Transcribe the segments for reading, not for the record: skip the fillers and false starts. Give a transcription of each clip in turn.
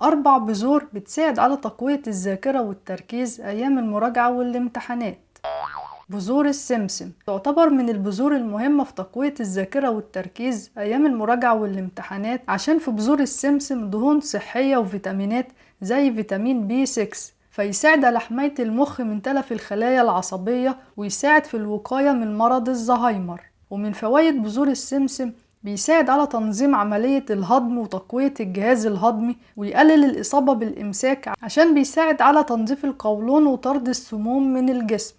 4 بذور بتساعد على تقوية الذاكرة والتركيز أيام المراجعة والامتحانات. بذور السمسم تعتبر من البذور المهمة في تقوية الذاكرة والتركيز أيام المراجعة والامتحانات، عشان في بذور السمسم دهون صحية وفيتامينات زي فيتامين بي 6، فيساعد على حماية المخ من تلف الخلايا العصبية ويساعد في الوقاية من مرض الزهايمر. ومن فوائد بذور السمسم بيساعد على تنظيم عملية الهضم وتقوية الجهاز الهضمي ويقلل الإصابة بالإمساك، عشان بيساعد على تنظيف القولون وطرد السموم من الجسم.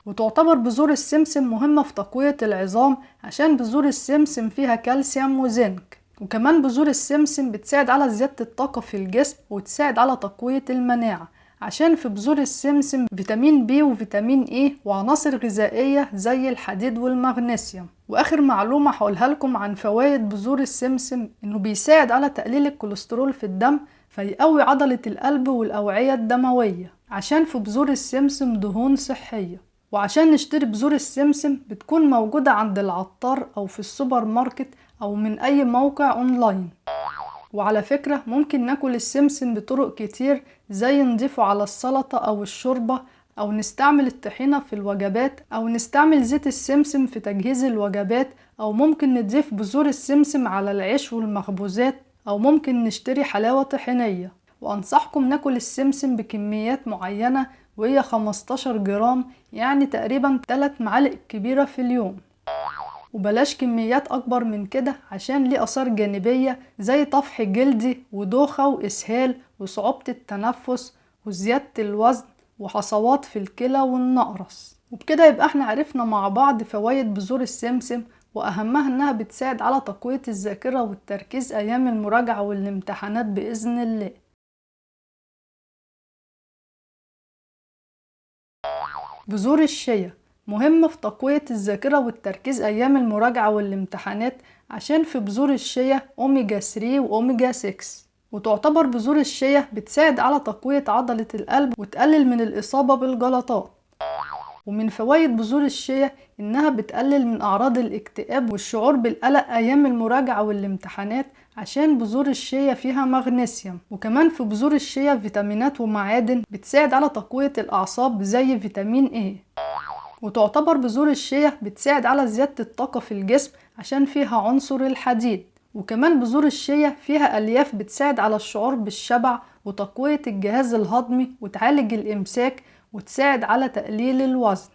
وتعتبر بذور السمسم مهمة في تقوية العظام، عشان بذور السمسم فيها كالسيوم وزنك. وكمان بذور السمسم بتساعد على زيادة الطاقة في الجسم وتساعد على تقوية المناعة، عشان في بذور السمسم فيتامين بي وفيتامين اي وعناصر غذائية زي الحديد والمغنيسيوم. واخر معلومة هقولها لكم عن فوائد بذور السمسم انه بيساعد على تقليل الكوليسترول في الدم، فيقوي عضلة القلب والأوعية الدموية، عشان في بذور السمسم دهون صحية. وعشان نشتري بذور السمسم بتكون موجودة عند العطار أو في السوبر ماركت أو من أي موقع أونلاين. وعلى فكرة ممكن ناكل السمسم بطرق كتير، زي نضيفه على السلطة أو الشوربة، أو نستعمل الطحينة في الوجبات، أو نستعمل زيت السمسم في تجهيز الوجبات، أو ممكن نضيف بذور السمسم على العيش والمخبوزات، أو ممكن نشتري حلاوة طحينية. وأنصحكم ناكل السمسم بكميات معينة، وهي 15 جرام، يعني تقريبا 3 معالق كبيرة في اليوم. وبلاش كميات أكبر من كده، عشان ليه آثار جانبية زي طفح جلدي ودوخة وإسهال وصعوبة التنفس وزيادة الوزن وحصوات في الكلى والنقرس. وبكده يبقى احنا عرفنا مع بعض فوائد بذور السمسم، وأهمها إنها بتساعد على تقوية الذاكرة والتركيز أيام المراجعة والامتحانات بإذن الله. بذور الشيا مهمة في تقوية الذاكرة والتركيز أيام المراجعة والامتحانات، عشان في بذور الشيا أوميجا 3 وأوميجا 6. وتعتبر بذور الشيا بتساعد على تقوية عضلة القلب وتقلل من الإصابة بالجلطات. ومن فوائد بذور الشيا إنها بتقلل من أعراض الاكتئاب والشعور بالقلق أيام المراجعة والامتحانات، عشان بذور الشيا فيها مغنيسيوم. وكمان في بذور الشيا فيتامينات ومعادن بتساعد على تقوية الأعصاب زي فيتامين اي. وتعتبر بذور الشيا بتساعد على زيادة الطاقة في الجسم، عشان فيها عنصر الحديد. وكمان بذور الشيا فيها ألياف بتساعد على الشعور بالشبع وتقوية الجهاز الهضمي وتعالج الإمساك وتساعد على تقليل الوزن.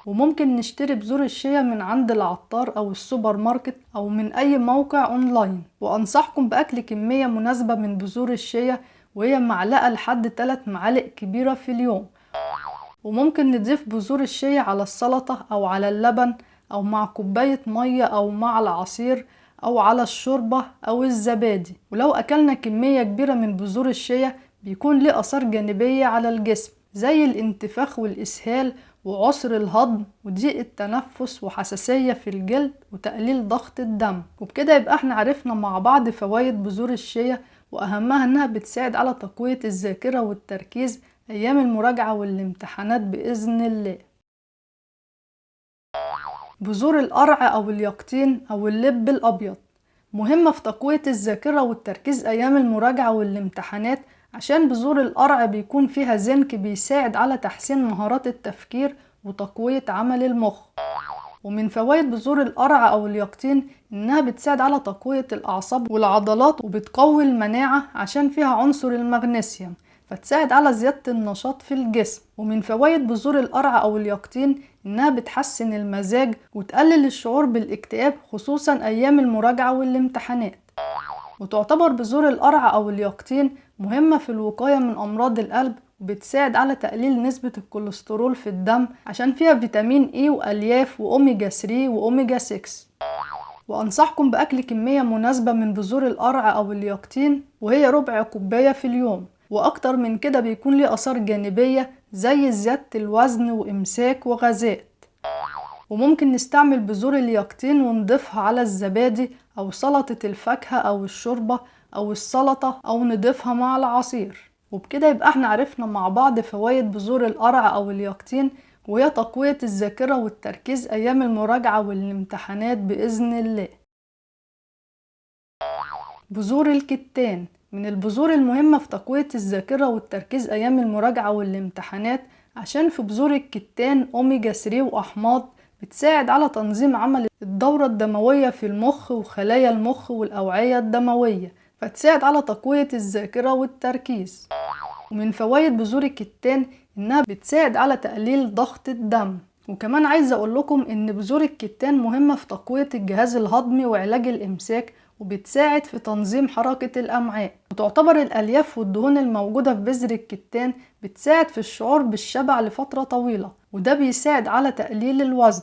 وممكن نشتري بذور الشيا من عند العطار أو السوبر ماركت أو من أي موقع أونلاين. وأنصحكم بأكل كمية مناسبة من بذور الشيا، وهي معلقة لحد 3 معالق كبيرة في اليوم. وممكن نضيف بذور الشيا على السلطة أو على اللبن أو مع كوباية مية أو مع العصير أو على الشوربة أو الزبادي. ولو أكلنا كمية كبيرة من بذور الشيا بيكون له آثار جانبية على الجسم زي الانتفاخ والإسهال وعسر الهضم وضيق التنفس وحساسية في الجلد وتقليل ضغط الدم. وبكده يبقى احنا عرفنا مع بعض فوائد بذور الشيا، وأهمها إنها بتساعد على تقوية الذاكرة والتركيز أيام المراجعة والامتحانات بإذن الله. بذور القرع أو اليقطين أو اللب الأبيض مهمة في تقوية الذاكرة والتركيز أيام المراجعة والامتحانات، عشان بذور القرع بيكون فيها زنك بيساعد على تحسين مهارات التفكير وتقوية عمل المخ. ومن فوائد بذور القرع أو اليقطين إنها بتساعد على تقوية الأعصاب والعضلات وبتقوي المناعة، عشان فيها عنصر المغنيسيوم فتساعد على زيادة النشاط في الجسم. ومن فوائد بذور القرع أو اليقطين إنها بتحسن المزاج وتقلل الشعور بالاكتئاب، خصوصا أيام المراجعة والامتحانات. وتعتبر بذور القرع أو اليقطين مهمة في الوقاية من أمراض القلب، وبتساعد على تقليل نسبة الكوليسترول في الدم، عشان فيها فيتامين اي وألياف وأوميجا 3 وأوميجا 6. وأنصحكم بأكل كمية مناسبة من بذور القرع أو اليقطين، وهي ربع كوباية في اليوم. وأكتر من كده بيكون ليه آثار جانبية زي زيادة الوزن وإمساك وغازات. وممكن نستعمل بذور اليقطين ونضيفها على الزبادي أو سلطة الفاكهة أو الشوربة أو السلطة، أو نضيفها مع العصير. وبكده يبقى احنا عرفنا مع بعض فوائد بذور القرع أو اليقطين، وهي تقوية الذاكرة والتركيز أيام المراجعة والامتحانات بإذن الله. بذور الكتان من البذور المهمة في تقوية الذاكرة والتركيز أيام المراجعة والامتحانات عشان في بذور الكتان أوميجا 3 وأحماض بتساعد على تنظيم عمل الدورة الدموية في المخ وخلايا المخ والأوعية الدموية، فتساعد على تقوية الذاكرة والتركيز. ومن فوائد بذور الكتان إنها بتساعد على تقليل ضغط الدم. وكمان عايزة أقول لكم إن بذور الكتان مهمة في تقوية الجهاز الهضمي وعلاج الإمساك، وبتساعد في تنظيم حركة الأمعاء. وتعتبر الألياف والدهون الموجودة في بذر الكتان بتساعد في الشعور بالشبع لفترة طويلة، وده بيساعد على تقليل الوزن.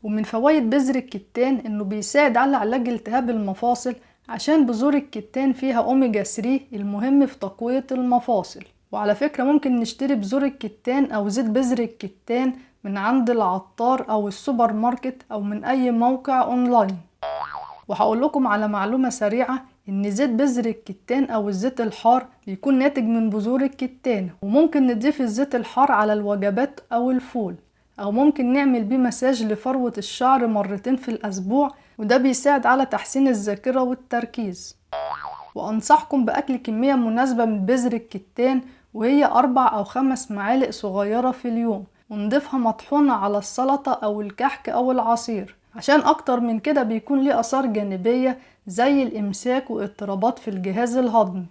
ومن فوائد بذر الكتان إنه بيساعد على علاج التهاب المفاصل عشان بذور الكتان فيها أوميجا 3 المهم في تقوية المفاصل. وعلى فكرة ممكن نشتري بذور الكتان أو زيت بذر الكتان من عند العطار أو السوبر ماركت أو من أي موقع أونلاين. وهقول لكم على معلومة سريعة إن زيت بذر الكتان أو الزيت الحار بيكون ناتج من بذور الكتان، وممكن نضيف الزيت الحار على الوجبات أو الفول، أو ممكن نعمل بيه مساج لفروة الشعر مرتين في الأسبوع، وده بيساعد على تحسين الذاكرة والتركيز. وأنصحكم بأكل كمية مناسبة من بذر الكتان، وهي 4 أو 5 معالق صغيرة في اليوم، ونضيفها مطحونة على السلطة أو الكحك أو العصير، عشان أكتر من كده بيكون ليه آثار جانبية زي الإمساك واضطرابات في الجهاز الهضمي.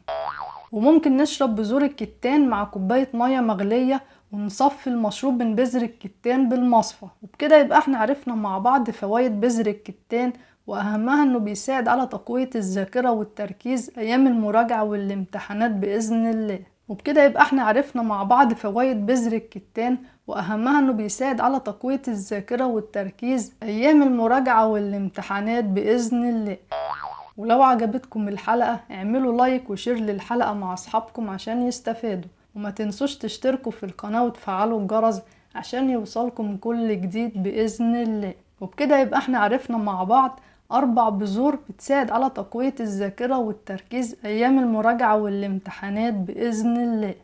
وممكن نشرب بذور الكتان مع كوباية مية مغلية ونصفي المشروب من بذر الكتان بالمصفى. وبكده يبقى احنا عرفنا مع بعض فوائد بذر الكتان، وأهمها انه بيساعد على تقوية الذاكرة والتركيز أيام المراجعة والامتحانات بإذن الله. وبكده يبقى احنا عرفنا مع بعض فوائد بذر الكتان، وأهمها انه بيساعد على تقوية الذاكرة والتركيز أيام المراجعة والامتحانات بإذن الله. ولو عجبتكم الحلقة اعملوا لايك وشير للحلقة مع أصحابكم عشان يستفادوا، وما تنسوش تشتركوا في القناة وتفعلوا الجرس عشان يوصلكم كل جديد بإذن الله. وبكده يبقى احنا عرفنا مع بعض 4 بذور بتساعد على تقوية الذاكرة والتركيز أيام المراجعة والامتحانات بإذن الله.